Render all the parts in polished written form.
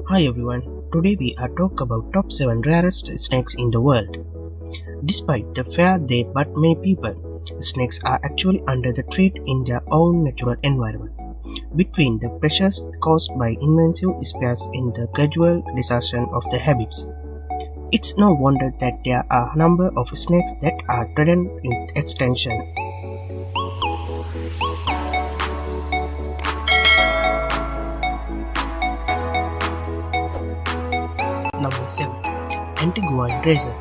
Hi everyone, today we are talk about top 7 rarest snakes in the world. Despite the fear they but many people, snakes are actually under the threat in their own natural environment. Between the pressures caused by invasive species in the gradual desertion of the habits, it's no wonder that there are a number of snakes that are threatened in extinction. Number 7. Antiguan Racer.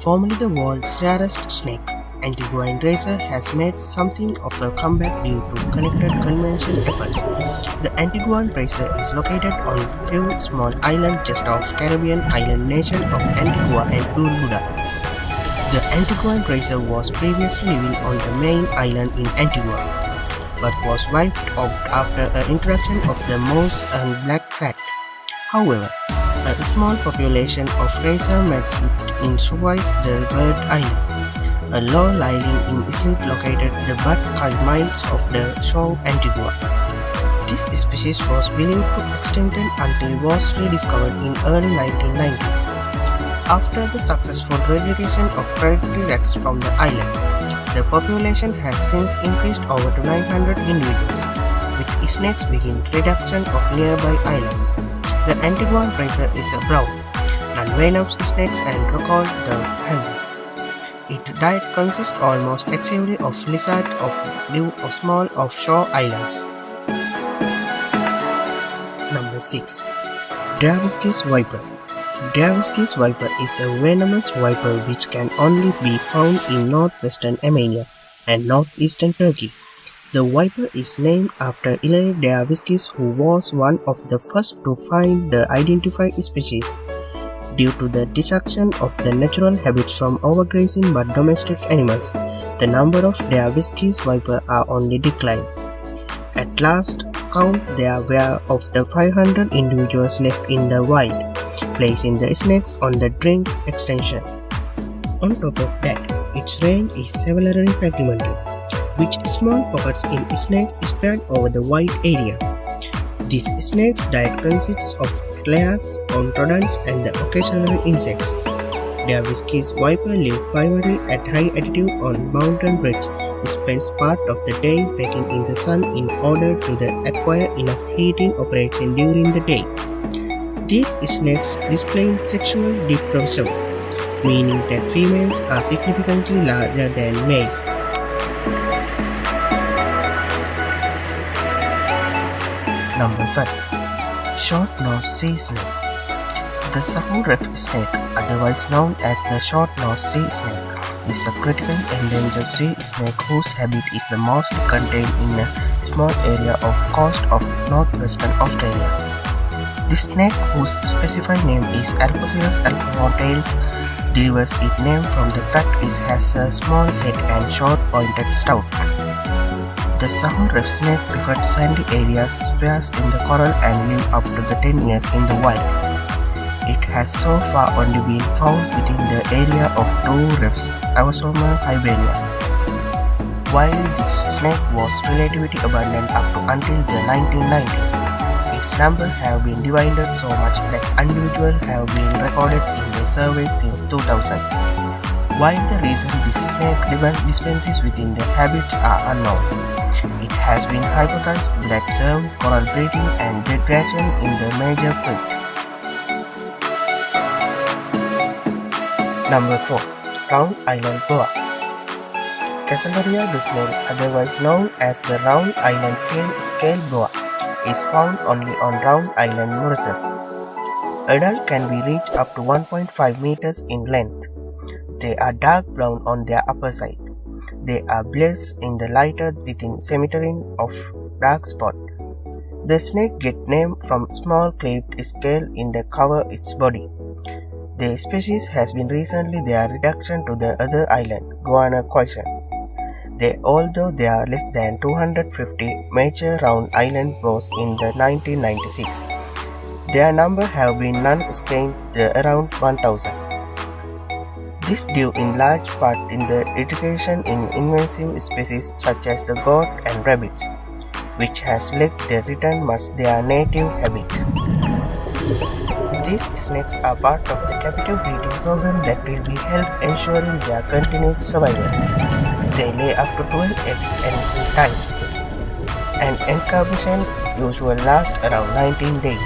Formerly the world's rarest snake, Antiguan Racer has made something of a comeback due to connected conservation efforts. The Antiguan Racer is located on a few small islands just off Caribbean island nation of Antigua and Barbuda. The Antiguan Racer was previously living on the main island in Antigua, but was wiped out after an introduction of the moose and black cat. However, a small population of racer managed in survives the bird island, a low-lying island located but 5 miles off the shore of Antigua. This species was believed to extinct until it was rediscovered in early 1990s. After the successful eradication of predatory rats from the island, the population has since increased over to 900 individuals, with snakes begin reduction of nearby islands. The Antiguan Racer is a brown, non-venomous snake and called the hen. Its diet consists almost exclusively of lizards live on small offshore islands. Number 6. Darevsky's viper. Darevsky's viper is a venomous viper which can only be found in northwestern Armenia and northeastern Turkey. The viper is named after Ilya Darevsky, who was one of the first to find the identified species. Due to the destruction of the natural habits from overgrazing by domestic animals, the number of Darevsky's viper are on the decline. At last count, there were of the 500 individuals left in the wild, placing the snakes on the brink of extinction. On top of that, its range is severely fragmented, with small pockets in snakes spread over the wide area. This snake's diet consists of clams, rodents, and the occasional insects. Darevsky's viper live primarily at high altitude on mountain ridges, spends part of the day baking in the sun in order to acquire enough heat in operation during the day. These snakes display sexual dimorphism, meaning that females are significantly larger than males. Number 5. Short-nosed sea snake. The SARAH-LOUISE snake, otherwise known as the short-nosed sea snake, is a critically endangered sea snake whose habit is the most contained in a small area of coast of northwestern Australia. This snake, whose specific name is Alphoceras alpha-tails, derives its name from the fact it has a small head and short pointed snout. The SARAH-LOUISE snake prefers sandy areas, spares in the coral, and lives up to 10 years in the wild. It has so far only been found within the area of two reefs, Aruba, Hibernia. While this snake was relatively abundant up to until the 1990s, its numbers have been divided so much that individuals have been recorded in the surveys since 2000. While the reason this snake dispenses within the habits are unknown, it has been hypothesized that serve coral breeding and degradation in the major threat. Number 4. Round Island Boa. Casselleria dusnel, otherwise known as the Round Island Scale Boa, is found only on Round Island, Mauritius. Adults can be reached up to 1.5 meters in length. They are dark brown on their upper side. They are blessed in the lighter within symmetry of dark spot. The snake get named from small cleft scale in the cover its body. The species has been recently their reduction to the other island, Guiana Question. Although there are less than 250 major round island boas in the 1996, their number have been non-scaled around 1,000. This due in large part in the reduction in invasive species such as the goat and rabbits, which has led them return much their native habit. These snakes are part of the captive breeding program that will be help ensuring their continued survival. They lay up to 12 eggs at a time. An incubation usually lasts around 19 days.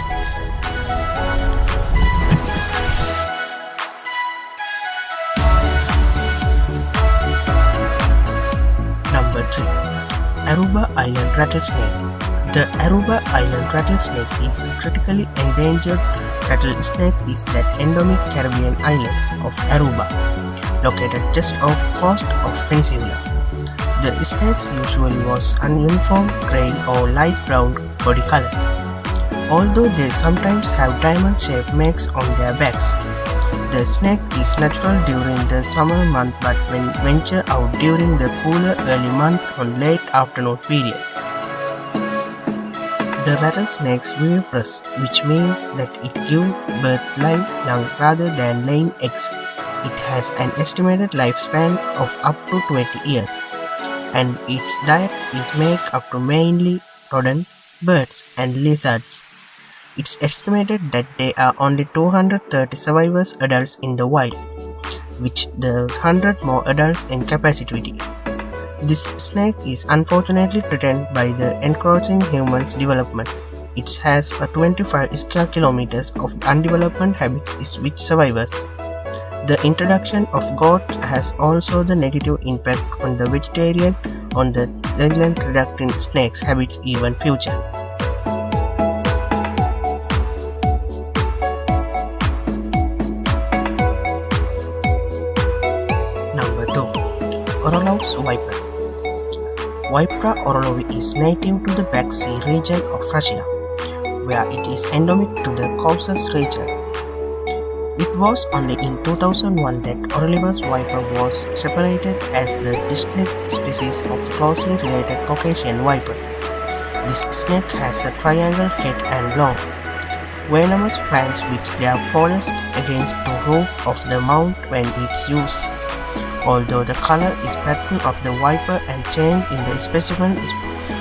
Number 3. Aruba Island Rattlesnake. The Aruba Island rattlesnake is critically endangered. Rattlesnake is that endemic Caribbean island of Aruba, located just off the coast of Venezuela. The snakes usually was uniform gray or light brown body color, although they sometimes have diamond-shaped marks on their backs. The snake is natural during the summer month but when venture out during the cooler early month on late afternoon period. The rattlesnake's viviparous, which means that it gives birth live young rather than laying eggs. It has an estimated lifespan of up to 20 years, and its diet is made up to mainly rodents, birds, and lizards. It's estimated that there are only 230 survivors adults in the wild, which the 100 more adults in captivity. This snake is unfortunately threatened by the encroaching humans' development. It has a 25 square kilometers of undeveloped habitats which survives. The introduction of goats has also the negative impact on the vegetarian on the island, reducing snakes' habits even future. Number 2. Orlov's viper. Vipera orlovi is native to the Black Sea region of Russia, where it is endemic to the Caucasus region. It was only in 2001 that Orlov's viper was separated as the distinct species of closely related Caucasian viper. This snake has a triangle head and long, venomous fangs which they are forced against the roof of the mouth when it's used. Although the color is pattern of the viper and change in the specimen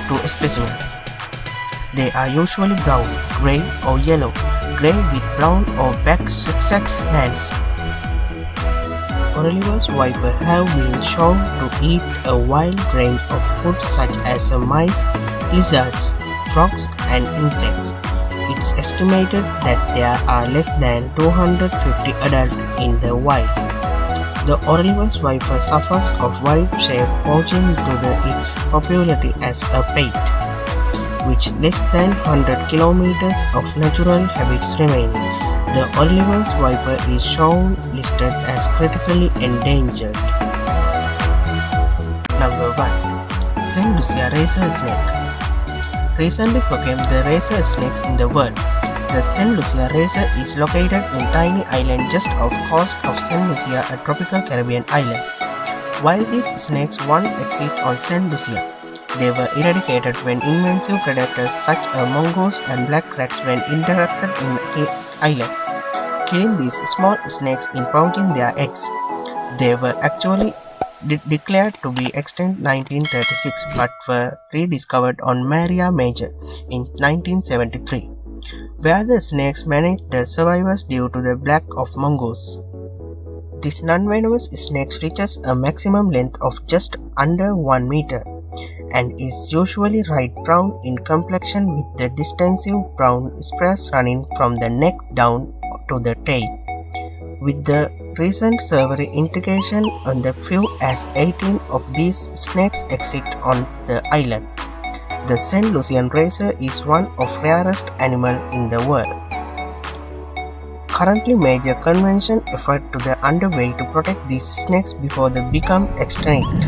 to specimen. They are usually brown, gray or yellow, gray with brown or black zigzag bands. Orlov's viper have been shown to eat a wide range of food such as mice, lizards, frogs and insects. It's estimated that there are less than 250 adults in the wild. The Orlov's viper suffers of wide-shaped poaching due to its popularity as a pet, which less than 100 kilometers of natural habits remaining. The Orlov's viper is shown listed as critically endangered. Number 1. St. Lucia Racer Snake. Recently became the racer snakes in the world. The St. Lucia Racer is located in tiny island just off coast of St. Lucia, a tropical Caribbean island. While these snakes once exist on St. Lucia, they were eradicated when invasive predators such as mongoose and black rats were interacted in the island, killing these small snakes in pouching their eggs. They were actually declared to be extinct in 1936 but were rediscovered on Maria Major in 1973. Where the snakes managed their survivors due to the lack of mongoose. This non-venomous snake reaches a maximum length of just under 1 meter and is usually light brown in complexion with the distinctive brown sprays running from the neck down to the tail. With the recent survey indication on the few as 18 of these snakes exist on the island. The St. Lucian Racer is one of rarest animals in the world. Currently, major conservation efforts are underway to protect these snakes before they become extinct.